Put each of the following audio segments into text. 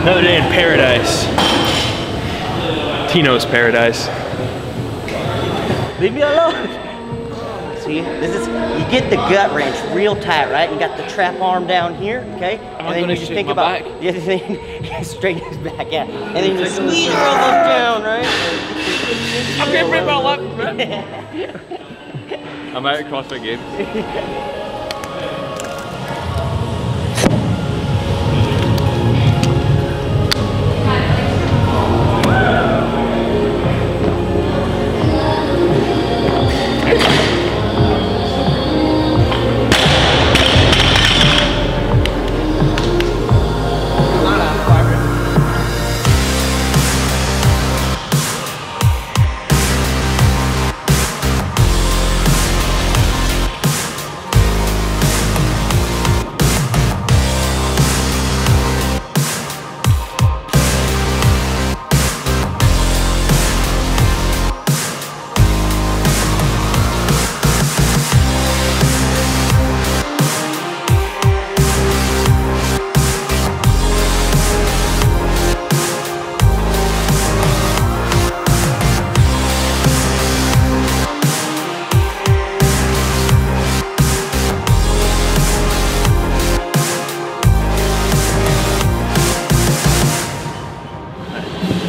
Another day in paradise. Tino's paradise. Leave me alone. See, this is, you get the gut wrench real tight, right? You got the trap arm down here, okay? I'm and then you just think about back. the other thing, straighten his back, yeah. And then you squeeze your elbows down, right? I can't bring my left. I'm at CrossFit Games.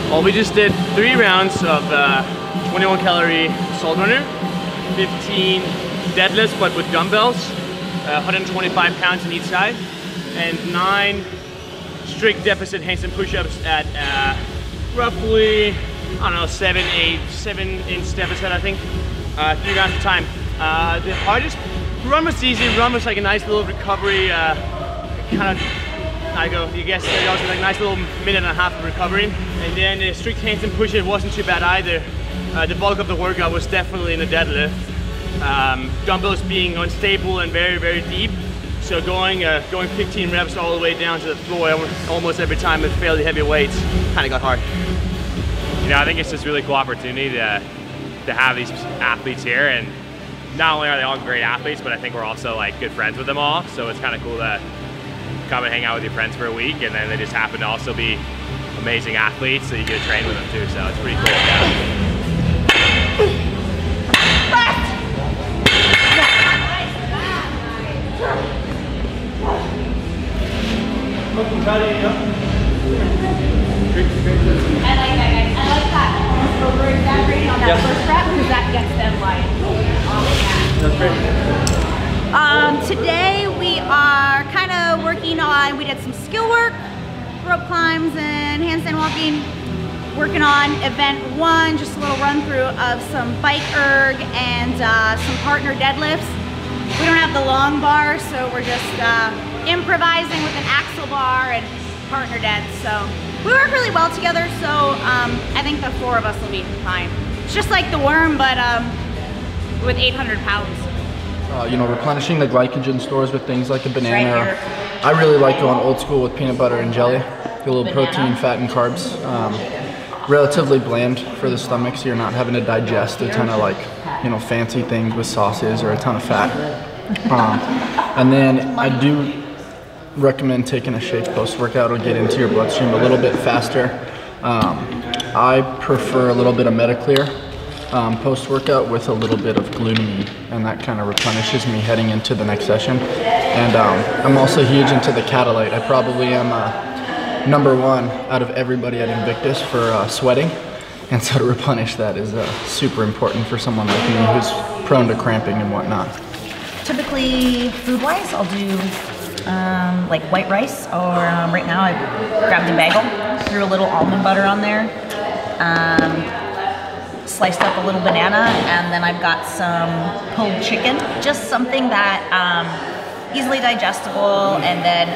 Well, we just did 3 rounds of 21 calorie salt runner, 15 deadlifts but with dumbbells, 125 pounds on each side, and 9 strict deficit handstand push-ups at roughly, I don't know, 7-inch deficit, I think, 3 rounds of time. The hardest run was easy. Run was like a nice little recovery, kind of, I go, you guess there was like a nice little minute and a half of recovery. And then the strict handstand push-up wasn't too bad either. The bulk of the workout was definitely in the deadlift. Dumbbells being unstable and very, very deep. So going 15 reps all the way down to the floor almost every time with fairly heavy weights kind of got hard. You know, I think it's just a really cool opportunity to have these athletes here, and not only are they all great athletes, but I think we're also like good friends with them all. So it's kind of cool to come and hang out with your friends for a week, and then they just happen to also be amazing athletes, so you get to train with them too. So it's pretty cool. Yeah. I like that, guys. I like that. Over exaggerating on that first rep, because that gets them like on the mat. Today we are kind of working on, we did some skill work, rope climbs and handstand walking. Working on event 1, just a little run through of some bike erg and some partner deadlifts. We don't have the long bar, so we're just improvising with an axle bar and partner dead. So we work really well together, so I think the 4 of us will be fine. It's just like the worm, but with 800 pounds. You know, replenishing the glycogen stores with things like a banana. Right, I really like going old school with peanut butter and jelly. Get a little protein, fat, and carbs. Relatively bland for the stomach, so you're not having to digest a ton of like, you know, fancy things with sauces or a ton of fat. And then I do recommend taking a shake post-workout. It'll get into your bloodstream a little bit faster. I prefer a little bit of Metaclear post-workout with a little bit of glutamine, and that kind of replenishes me heading into the next session. And I'm also huge into the Catalyte. I probably am #1 out of everybody at Invictus for sweating, and so to replenish that is super important for someone like me who's prone to cramping and whatnot. Typically, food-wise, I'll do like white rice, or right now I grabbed a bagel, threw a little almond butter on there, sliced up a little banana, and then I've got some pulled chicken, just something that easily digestible, and then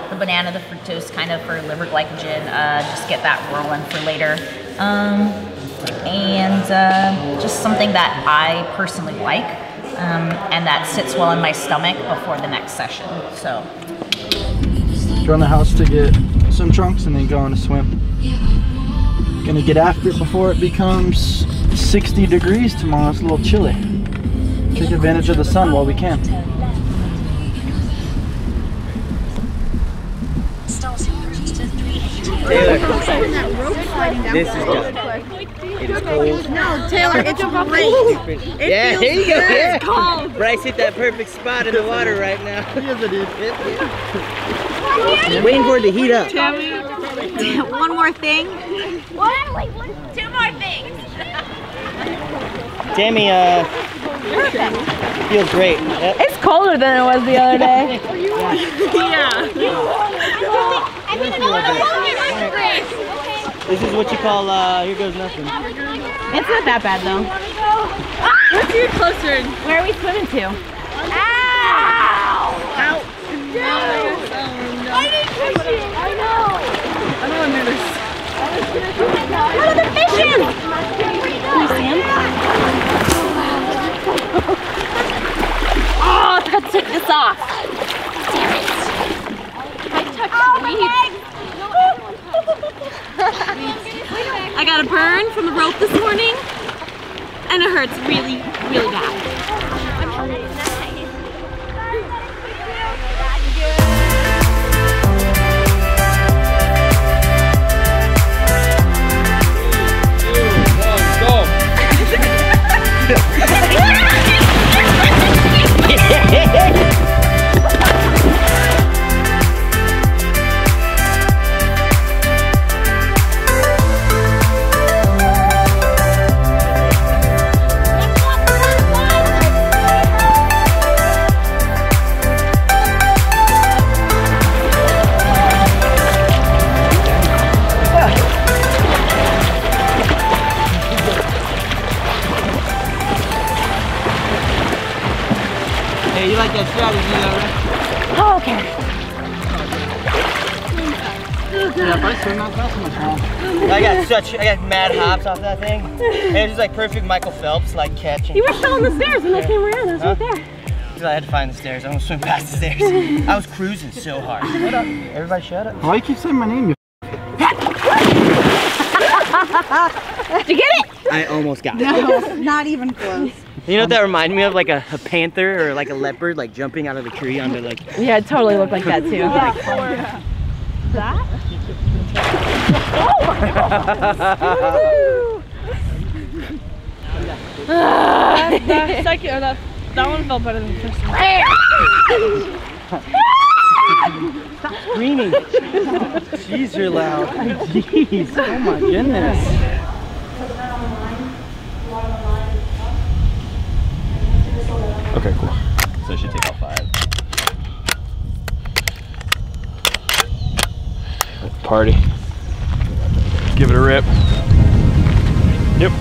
the banana, the fructose kind of for liver glycogen, just get that rolling for later. And just something that I personally like, and that sits well in my stomach before the next session. So Go in the house to get some trunks and then go on a swim. Gonna get after it before it becomes 60 degrees tomorrow. It's a little chilly. Take advantage of the sun while we can. Taylor, this is done. It is cold. No, Taylor, it's great. Yeah, here you go. It's cold. Bryce hit that perfect spot in the water right now. Waiting for it to heat up. One more thing. What? Two more things. Tammy, feels great. Yep. It's colder than it was the other day. This is what you call, here goes nothing. It's not that bad though. Let's get closer. Where are we swimming to? Ow! Ow! I didn't push it. I know. I don't want to do this. What are the fishes? Can you see him? Oh, that took this off. Damn it. I touched weeds. I got a burn from the rope this morning, and it hurts really, really bad. Hey, you like that strategy though, right? Oh, okay. I got mad hops off that thing. And it was like perfect Michael Phelps like catch. You were still on the stairs when I came around. I was right there. Because I had to find the stairs. I almost swim past the stairs. I was cruising so hard. Shut up. Everybody shut up. Why you keep saying my name? Did you get it? I almost got it. No, not even close. You know what that reminded me of? Like a panther or like a leopard like jumping out of a tree onto like... Yeah, it totally looked like that too. That? That second, or that one felt better than the first one. Stop screaming. Jeez, you're loud. Jeez, oh my goodness. Okay, cool. So I should take all 5. Party. Give it a rip. Yep.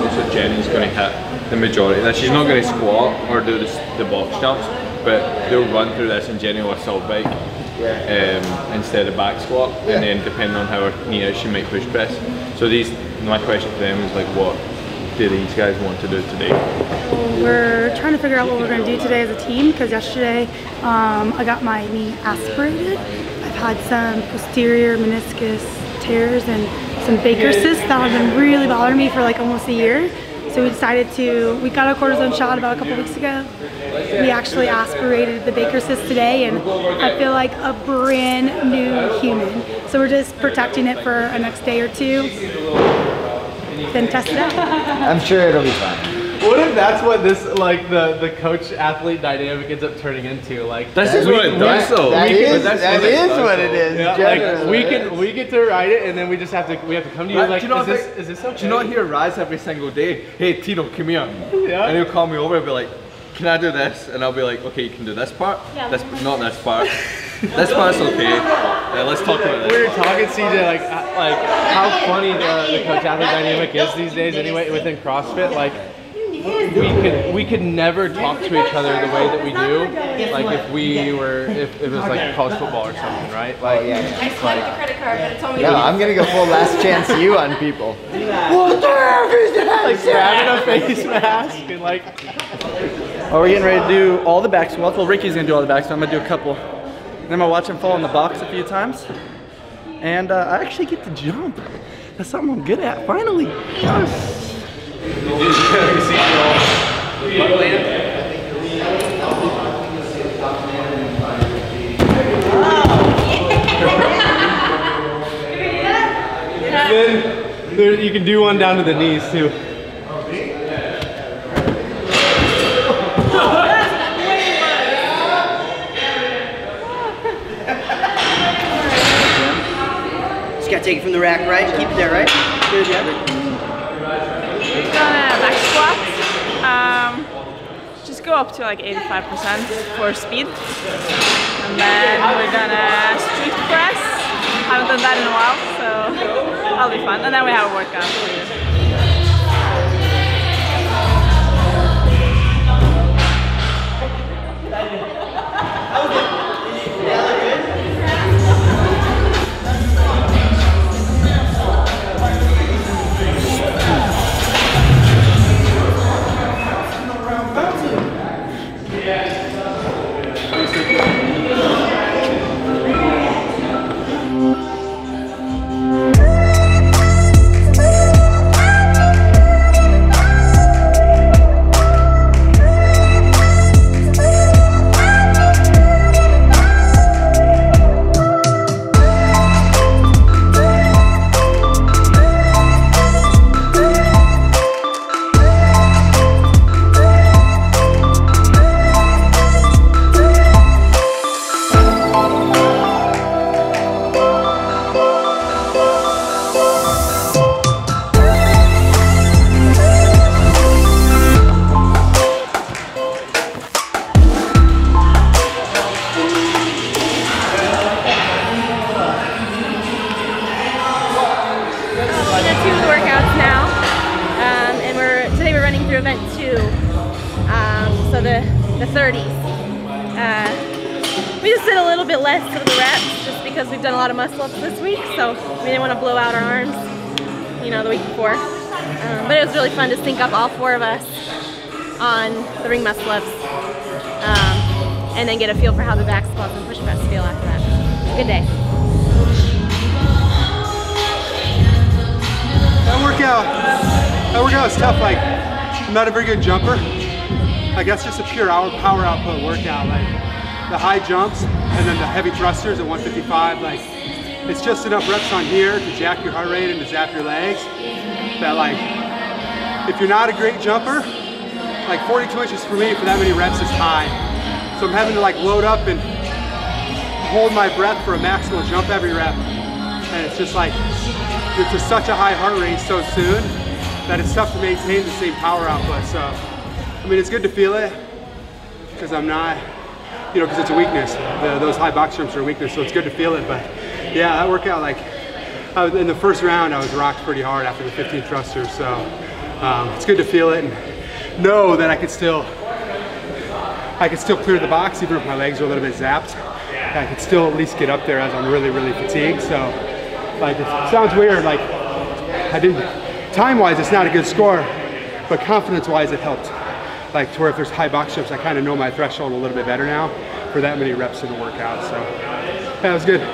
So Jen's going to hit the majority. Now she's not going to squat or do the box jumps, but they'll run through this and Jenny will assault bike instead of back squat, and then depending on how her knee is, she might push press. So my question to them is like, what do these guys want to do today? We're trying to figure out what we're going to do today as a team, because yesterday I got my knee aspirated. I've had some posterior meniscus tears and some Baker cysts that have been really bothering me for like almost a year. So we decided we got a cortisone shot about a couple weeks ago. We actually aspirated the Baker cyst today, and I feel like a brand new human. So we're just protecting it for a next day or two, then test it out. I'm sure it'll be fine. What if that's what this, like, the coach-athlete dynamic ends up turning into? Like, That's just what it does, though. That is what it is. Yeah, like, we get to write it, and then we have to come to you like, is this okay? Do you not hear Rise every single day? Hey, Tino, come here. Yeah. And he'll call me over and be like, can I do this? And I'll be like, okay, you can do this part. Yeah. This, not this part. This part's okay. Let's talk about this. We were talking, CJ, like how funny the coach-athlete dynamic is these days. Anyway, within CrossFit, like we could never talk to each other the way that we do. Like if it was like college football or something, right? Like, I swiped the credit card, but it told me No, I'm gonna go full last chance you on people. What the heck is that? like grabbing a face mask and like. Oh, we're getting ready to do all the back squats. Well, Ricky's gonna do all the back squats. I'm gonna do a couple. And then I'm gonna watch him fall in the box a few times. And I actually get to jump. That's something I'm good at, finally. Yes. Then you can do one down to the knees too. Just gotta take it from the rack, right? Keep it there, right? Good, yeah. We've done back squats. Just go up to like 85% for speed. And then we're gonna street press. Haven't done that in a while, so that'll be fun. And then we have a workout for you. The 30s. We just did a little bit less of the reps just because we've done a lot of muscle ups this week, so we didn't want to blow out our arms, you know, the week before. But it was really fun to sync up all four of us on the ring muscle ups, and then get a feel for how the back squats and push ups feel after that. Good day. That workout is tough. Like, I'm not a very good jumper. Like, that's just a pure power output workout. Like, the high jumps and then the heavy thrusters at 155, like, it's just enough reps on here to jack your heart rate and to zap your legs. That, like, if you're not a great jumper, like 42 inches for me for that many reps is high. So I'm having to like load up and hold my breath for a maximal jump every rep. And it's just like, it's just such a high heart rate so soon that it's tough to maintain the same power output. So, I mean, it's good to feel it because I'm not, you know, because it's a weakness. Those high box jumps are a weakness, so it's good to feel it. But yeah, that workout, like, in the first round, I was rocked pretty hard after the 15 thrusters. So it's good to feel it and know that I could still clear the box even if my legs are a little bit zapped. I could still at least get up there as I'm really, really fatigued. So, like, it sounds weird, like, I didn't, time-wise, it's not a good score, but confidence-wise, it helped. Like, to where if there's high box jumps, I kind of know my threshold a little bit better now for that many reps in the workout. So, yeah, it was good.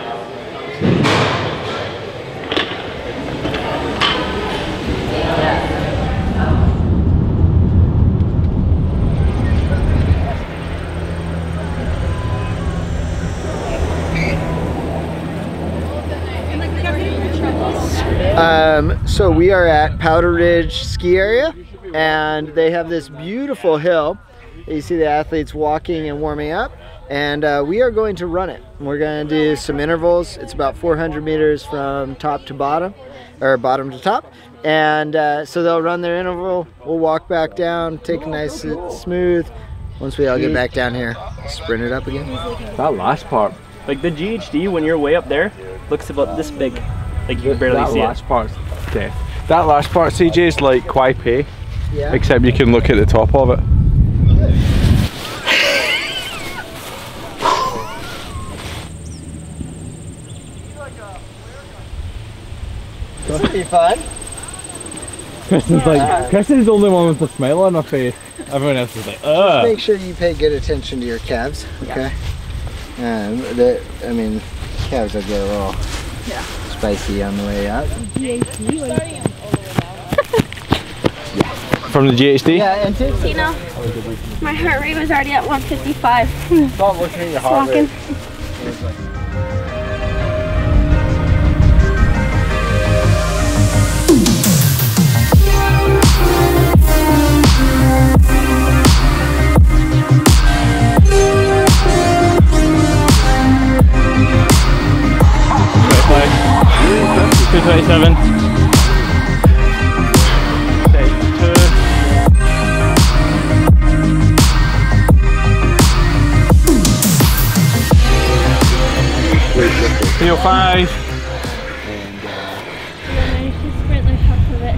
So we are at Powder Ridge ski area. and they have this beautiful hill. You see the athletes walking and warming up, and we are going to run it. We're going to do some intervals. It's about 400 meters from top to bottom, or bottom to top. And so they'll run their interval. We'll walk back down, take a nice smooth. Once we all get back down here, sprint it up again. That last part, like the GHD when you're way up there, looks about this big. Like you can barely see it. Okay. That last part, CJ, is like Kwai Pei, yeah. Except you can look at the top of it. This will be fun. Kristin's the only one with a smile on her face. Everyone else is like, ugh. Just make sure you pay good attention to your calves, okay? Yeah. I mean, calves will get a little spicy on the way up. From the GHD? Yeah, and Tino, my heart rate was already at 155. Stop looking at your heart rate. $227. $305. Sprint like half of it.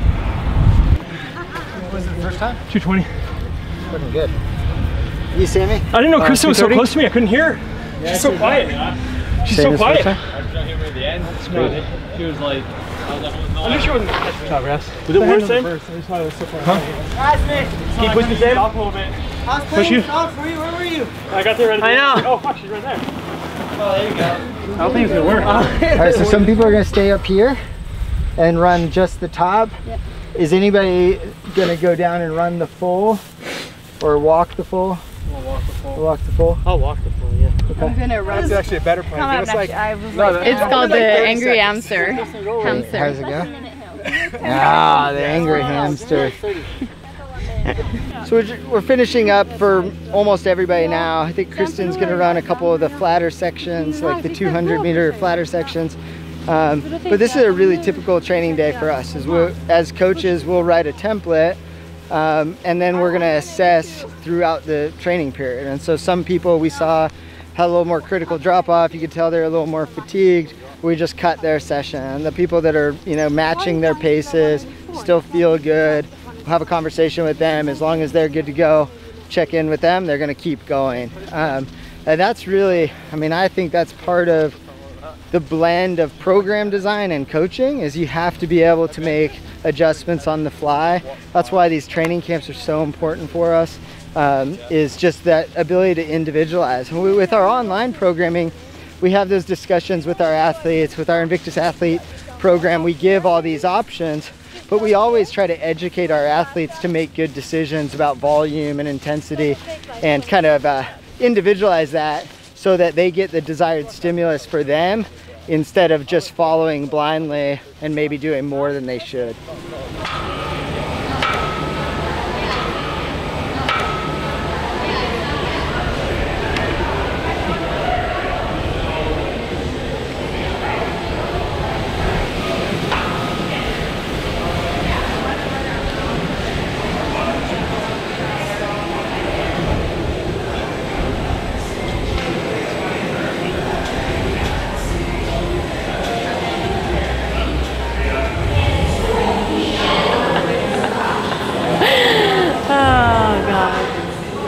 What was it the first time? 220. Looking good. You see me? I didn't know Kristin was so close to me. I couldn't hear her. Yeah, she's so quiet. She's so quiet. She was like, I'm not sure what was it worse then? Huh? Keep pushing the same? Off a little bit. Push you? Where were you? I got there right I know. Oh fuck, she's right there. Oh, there you go. I don't think it's gonna work. Alright, so some people are gonna stay up here and run just the top. Yep. Is anybody gonna go down and run the full or walk the full? We'll walk the full. Walk the full? I'll walk the full, yeah. Okay. I'm gonna run. That's actually a better plan. It's like, It's called the Angry Hamster. How's it go? Ah, the angry hamster. So we're finishing up for almost everybody now. I think Kristin's gonna run a couple of the flatter sections, like the 200-meter flatter sections. But this is a really typical training day for us. As coaches, we'll write a template, and then we're gonna assess throughout the training period. And so some people we saw had a little more critical drop off. You could tell they're a little more fatigued. We just cut their session. The people that are, matching their paces still feel good. We'll have a conversation with them. As long as they're good to go, check in with them, they're gonna keep going. And that's really, I think that's part of the blend of program design and coaching, is you have to be able to make adjustments on the fly. That's why these training camps are so important for us, is just that ability to individualize. And with our online programming, we have those discussions with our athletes. With our Invictus athlete program, we give all these options, but we always try to educate our athletes to make good decisions about volume and intensity, and kind of individualize that so that they get the desired stimulus for them, instead of just following blindly and maybe doing more than they should.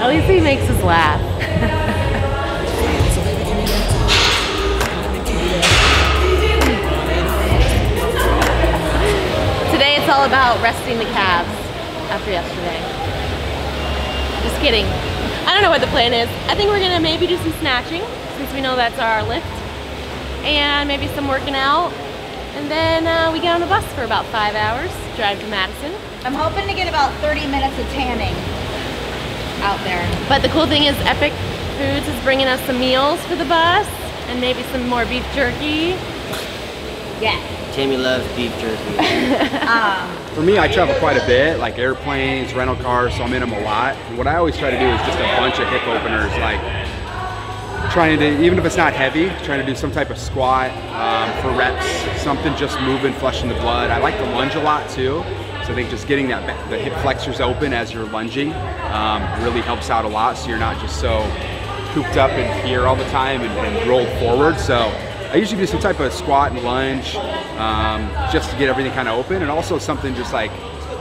At least he makes us laugh. Today it's all about resting the calves after yesterday. Just kidding. I don't know what the plan is. I think we're gonna maybe do some snatching, since we know that's our lift, and maybe some working out. And then we get on the bus for about 5 hours, drive to Madison. I'm hoping to get about 30 minutes of tanning out there. But the cool thing is Epic Foods is bringing us some meals for the bus, and maybe some more beef jerky. Yeah. Tammy loves beef jerky. for me, I travel quite a bit, like airplanes, rental cars, so I'm in them a lot. And what I always try to do is just a bunch of hip openers, like trying to, even if it's not heavy, trying to do some type of squat for reps, something just moving, flushing the blood. I like to lunge a lot too. So I think just getting the hip flexors open as you're lunging really helps out a lot, so you're not just so cooped up in here all the time and rolled forward. So I usually do some type of squat and lunge just to get everything kind of open, and also something just like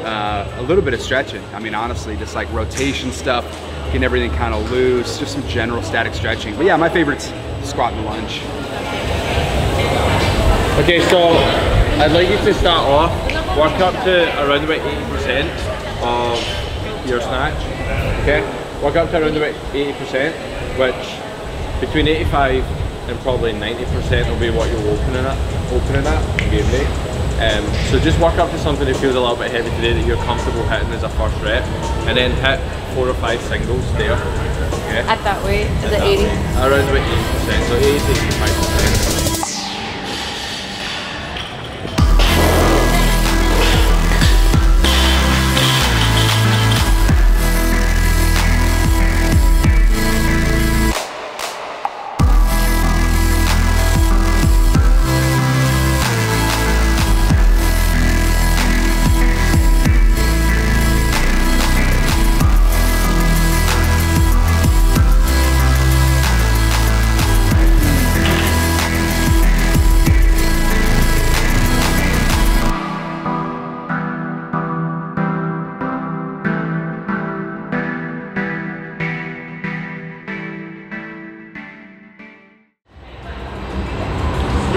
a little bit of stretching. I mean, honestly, just like rotation stuff, getting everything kind of loose, just some general static stretching. But yeah, my favorite's squat and lunge. Okay, so I'd like you to start off, work up to around about 80% of your snatch, okay? Work up to around about 80%, which between 85 and probably 90% will be what you're opening at on game day. So just work up to something that feels a little bit heavy today that you're comfortable hitting as a first rep, and then hit 4 or 5 singles there, okay? At that weight, is it 80? Around about 80%, so 80 to 85%.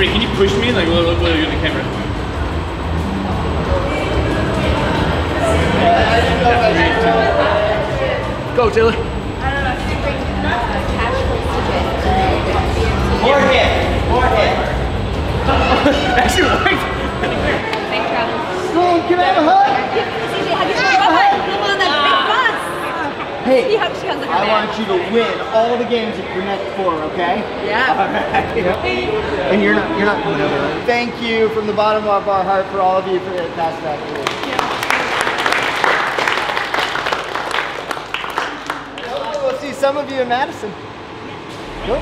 Can you push me like a little bit in the camera? Go, Taylor. More hit. Actually worked. Thanks, Travis. Go, can I have a hug? Come on, that big bus. Hey, She has I want you to win all the games at Connect 4, okay? Yeah. All right. And you're not coming over. Thank you from the bottom of our heart for all of you for the past activity. We'll see some of you in Madison. Go.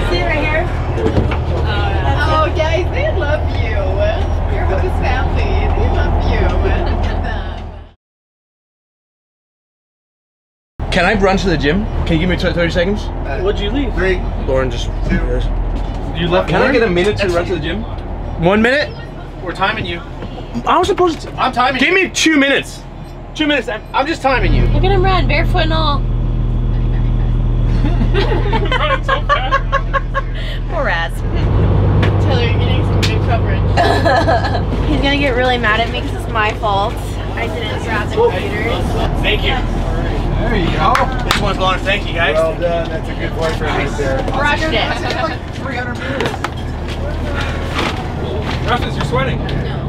See it right here? Oh, guys, they love you. Your host family, they love you. Look at them. Can I run to the gym? Can you give me 30 seconds? What'd you leave? 3. Lauren just... 2. You left. Can I get a minute to run to the gym? 1 minute? We're timing you. I was supposed to... I'm timing you. Give me 2 minutes. 2 minutes. I'm just timing you. Look at him run, barefoot and all. Running so fast. Poor Raz. Taylor, you're getting some good coverage. He's gonna get really mad at me because it's my fault. I didn't grab the computers. Thank you. There you go. This one's going to thank you guys. Well done. That's a good boyfriend right there. Brushed it. 300 meters. Rasmus, you're sweating. No.